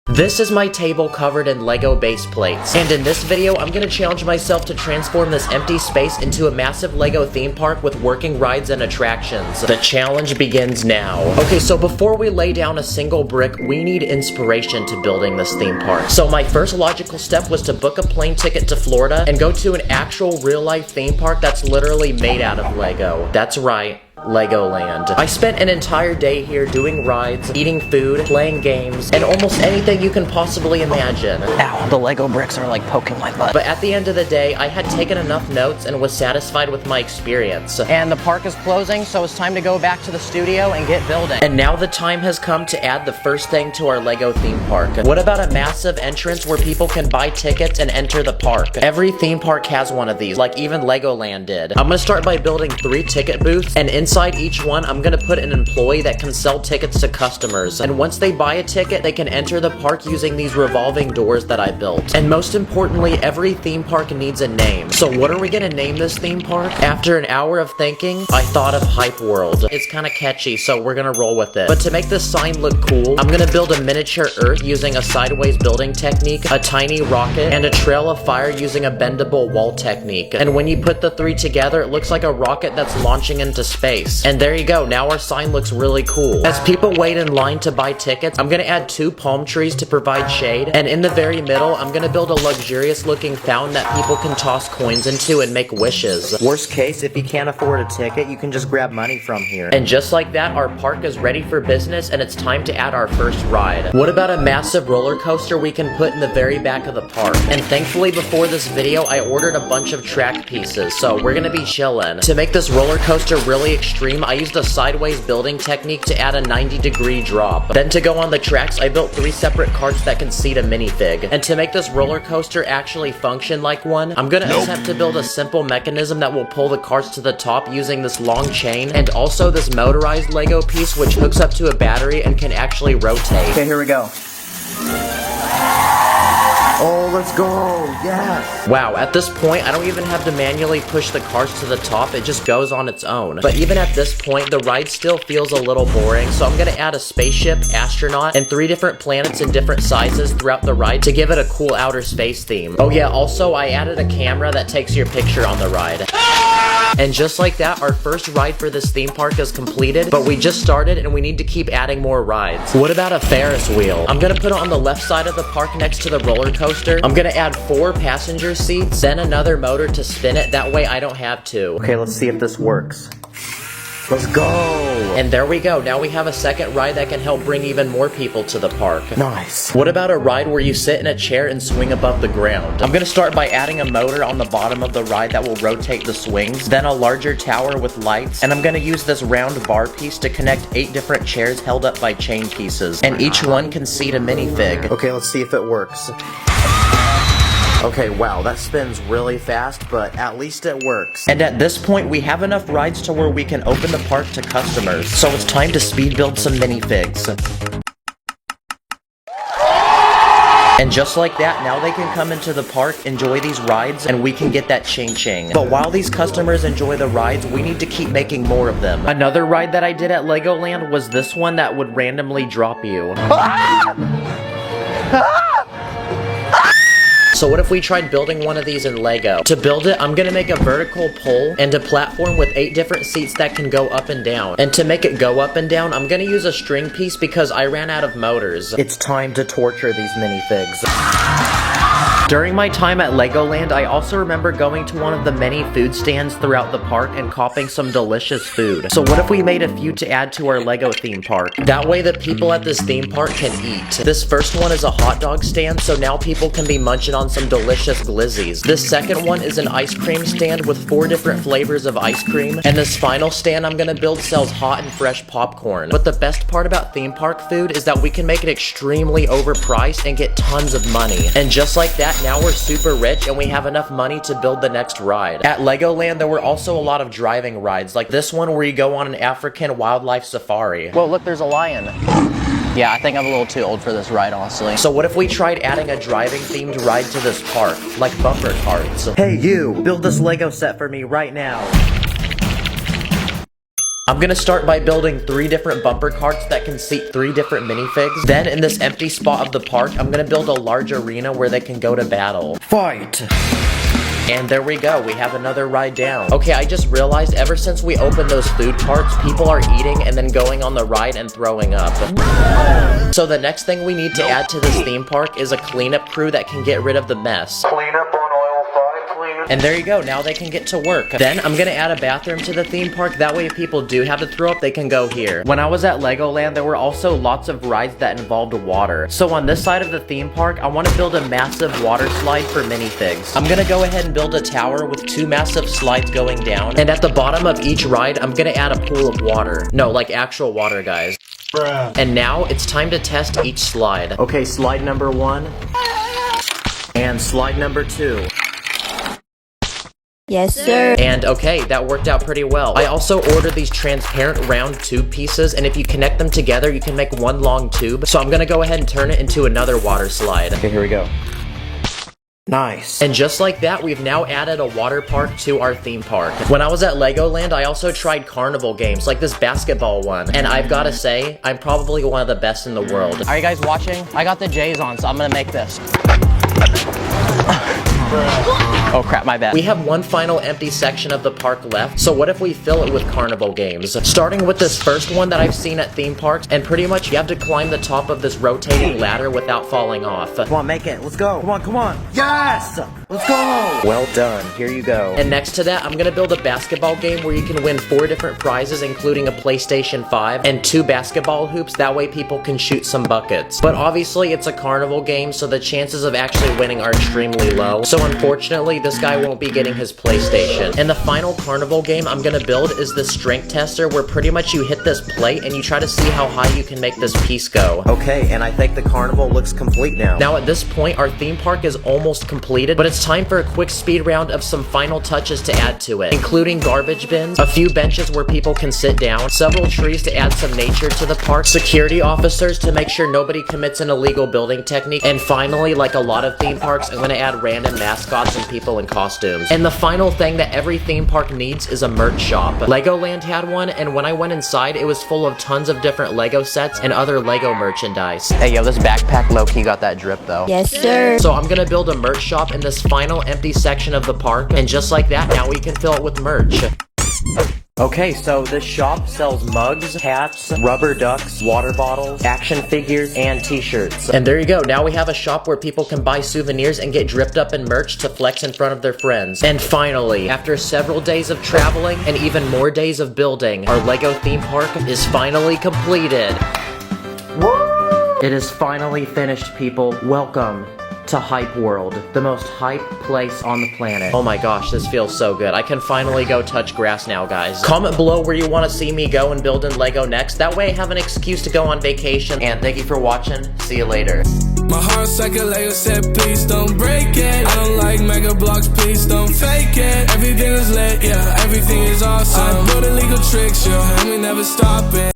This is my table covered in Lego base plates, and in this video I'm gonna challenge myself to transform this empty space into a massive Lego theme park with working rides and attractions. The challenge begins now. Okay, so before we lay down a single brick, we need inspiration to building this theme park. So my first logical step was to book a plane ticket to Florida and go to an actual real-life theme park that's literally made out of Lego. That's right. Legoland. I spent an entire day here doing rides, eating food, playing games, and almost anything you can possibly imagine. Ow, the Lego bricks are like poking my butt. But at the end of the day, I had taken enough notes and was satisfied with my experience. And the park is closing, so it's time to go back to the studio and get building. And now the time has come to add the first thing to our Lego theme park. What about a massive entrance where people can buy tickets and enter the park? Every theme park has one of these, like even Legoland did. I'm gonna start by building 3 ticket booths, and inside each one, I'm gonna put an employee that can sell tickets to customers. And once they buy a ticket, they can enter the park using these revolving doors that I built. And most importantly, every theme park needs a name. So what are we gonna name this theme park? After an hour of thinking, I thought of Hype World. It's kind of catchy, so we're gonna roll with it. But to make this sign look cool, I'm gonna build a miniature Earth using a sideways building technique, a tiny rocket, and a trail of fire using a bendable wall technique. And when you put the 3 together, it looks like a rocket that's launching into space. And there you go, now our sign looks really cool. As people wait in line to buy tickets, I'm gonna add 2 palm trees to provide shade, and in the very middle, I'm gonna build a luxurious looking fountain that people can toss coins into and make wishes. Worst case, if you can't afford a ticket, you can just grab money from here. And just like that, our park is ready for business, and it's time to add our first ride. What about a massive roller coaster we can put in the very back of the park? And thankfully, before this video, I ordered a bunch of track pieces, so we're gonna be chillin'. To make this roller coaster really extreme, I used a sideways building technique to add a 90-degree drop. Then to go on the tracks, I built 3 separate carts that can seat a minifig. And to make this roller coaster actually function like one, I'm gonna attempt to build a simple mechanism that will pull the carts to the top using this long chain, and also this motorized Lego piece which hooks up to a battery and can actually rotate. Okay, here we go. Oh, let's go, yes! Wow, at this point, I don't even have to manually push the cars to the top, it just goes on its own. But even at this point, the ride still feels a little boring, so I'm gonna add a spaceship, astronaut, and 3 different planets in different sizes throughout the ride to give it a cool outer space theme. Oh yeah, also, I added a camera that takes your picture on the ride. And just like that, our first ride for this theme park is completed, but we just started and we need to keep adding more rides. What about a Ferris wheel? I'm gonna put it on the left side of the park next to the roller coaster. I'm gonna add 4 passenger seats, then another motor to spin it, that way I don't have to. Okay, let's see if this works. Let's go! And there we go, now we have a second ride that can help bring even more people to the park. Nice. What about a ride where you sit in a chair and swing above the ground? I'm gonna start by adding a motor on the bottom of the ride that will rotate the swings, then a larger tower with lights, and I'm gonna use this round bar piece to connect 8 different chairs held up by chain pieces, and each one can seat a minifig. Okay, let's see if it works. Okay, wow, that spins really fast, but at least it works. And at this point, we have enough rides to where we can open the park to customers. So it's time to speed build some minifigs. And just like that, now they can come into the park, enjoy these rides, and we can get that ching-ching. But while these customers enjoy the rides, we need to keep making more of them. Another ride that I did at Legoland was this one that would randomly drop you. So what if we tried building one of these in Lego? To build it, I'm gonna make a vertical pole and a platform with 8 different seats that can go up and down. And to make it go up and down, I'm gonna use a string piece because I ran out of motors. It's time to torture these minifigs. During my time at Legoland, I also remember going to one of the many food stands throughout the park and copping some delicious food. So what if we made a few to add to our Lego theme park? That way the people at this theme park can eat. This first one is a hot dog stand, so now people can be munching on some delicious glizzies. This second one is an ice cream stand with 4 different flavors of ice cream. And this final stand I'm gonna build sells hot and fresh popcorn. But the best part about theme park food is that we can make it extremely overpriced and get tons of money. And just like that, now we're super rich and we have enough money to build the next ride. At Legoland, there were also a lot of driving rides, like this one where you go on an African wildlife safari. Whoa, look, there's a lion. Yeah, I think I'm a little too old for this ride, honestly. So what if we tried adding a driving themed ride to this park, like bumper carts? Hey you, build this Lego set for me right now. I'm gonna start by building 3 different bumper carts that can seat 3 different minifigs. Then in this empty spot of the park, I'm gonna build a large arena where they can go to battle. Fight! And there we go, we have another ride down. Okay, I just realized ever since we opened those food carts, people are eating and then going on the ride and throwing up. So the next thing we need to add to this theme park is a cleanup crew that can get rid of the mess. Clean up on aisle 5, please. And there you go, now they can get to work. Then I'm gonna add a bathroom to the theme park, that way if people do have to throw up, they can go here. When I was at Legoland, there were also lots of rides that involved water. So on this side of the theme park, I wanna build a massive water slide for minifigs. I'm gonna go ahead and build a tower with 2 massive slides going down. And at the bottom of each ride, I'm gonna add a pool of water. No, like actual water, guys. Bruh. And now it's time to test each slide. Okay, slide number 1. And slide number 2. Yes, sir. And okay, that worked out pretty well. I also ordered these transparent round tube pieces, and if you connect them together, you can make one long tube. So I'm gonna go ahead and turn it into another water slide. Okay, here we go. Nice. And just like that, we've now added a water park to our theme park. When I was at Legoland, I also tried carnival games, like this basketball one. And I've gotta say, I'm probably one of the best in the world. Are you guys watching? I got the J's on, so I'm gonna make this. Oh crap, my bad. We have one final empty section of the park left, so what if we fill it with carnival games? Starting with this first one that I've seen at theme parks, and pretty much you have to climb the top of this rotating ladder without falling off. Come on, make it. Let's go. Come on, come on. Yes! Let's go! Well done. Here you go. And next to that, I'm gonna build a basketball game where you can win 4 different prizes, including a PlayStation 5 and 2 basketball hoops. That way people can shoot some buckets. But obviously, it's a carnival game, so the chances of actually winning are extremely low. So unfortunately, this guy won't be getting his PlayStation. And the final carnival game I'm gonna build is the strength tester, where pretty much you hit this plate and you try to see how high you can make this piece go. Okay, and I think the carnival looks complete now. Now at this point, our theme park is almost completed, but it's time for a quick speed round of some final touches to add to it, including garbage bins, a few benches where people can sit down, several trees to add some nature to the park, security officers to make sure nobody commits an illegal building technique, and finally, like a lot of theme parks, I'm gonna add random mascots and people in costumes. And the final thing that every theme park needs is a merch shop. Legoland had one, and when I went inside, it was full of tons of different Lego sets and other Lego merchandise. Hey yo, this backpack low-key got that drip though. Yes, sir. So I'm gonna build a merch shop in this final empty section of the park, and just like that, now we can fill it with merch. Okay, so this shop sells mugs, hats, rubber ducks, water bottles, action figures, and t-shirts. And there you go, now we have a shop where people can buy souvenirs and get dripped up in merch to flex in front of their friends. And finally, after several days of traveling and even more days of building, our Lego theme park is finally completed. Woo! It is finally finished, people. Welcome to Hype World, the most hype place on the planet. Oh my gosh, this feels so good. I can finally go touch grass now, guys. Comment below where you want to see me go and build in Lego next. That way I have an excuse to go on vacation. And thank you for watching. See you later. My heart's like a Lego set, please don't break it. I don't like mega blocks, please don't fake it. Everything is lit, yeah, everything is awesome. I build illegal tricks, yeah, and we never stop it.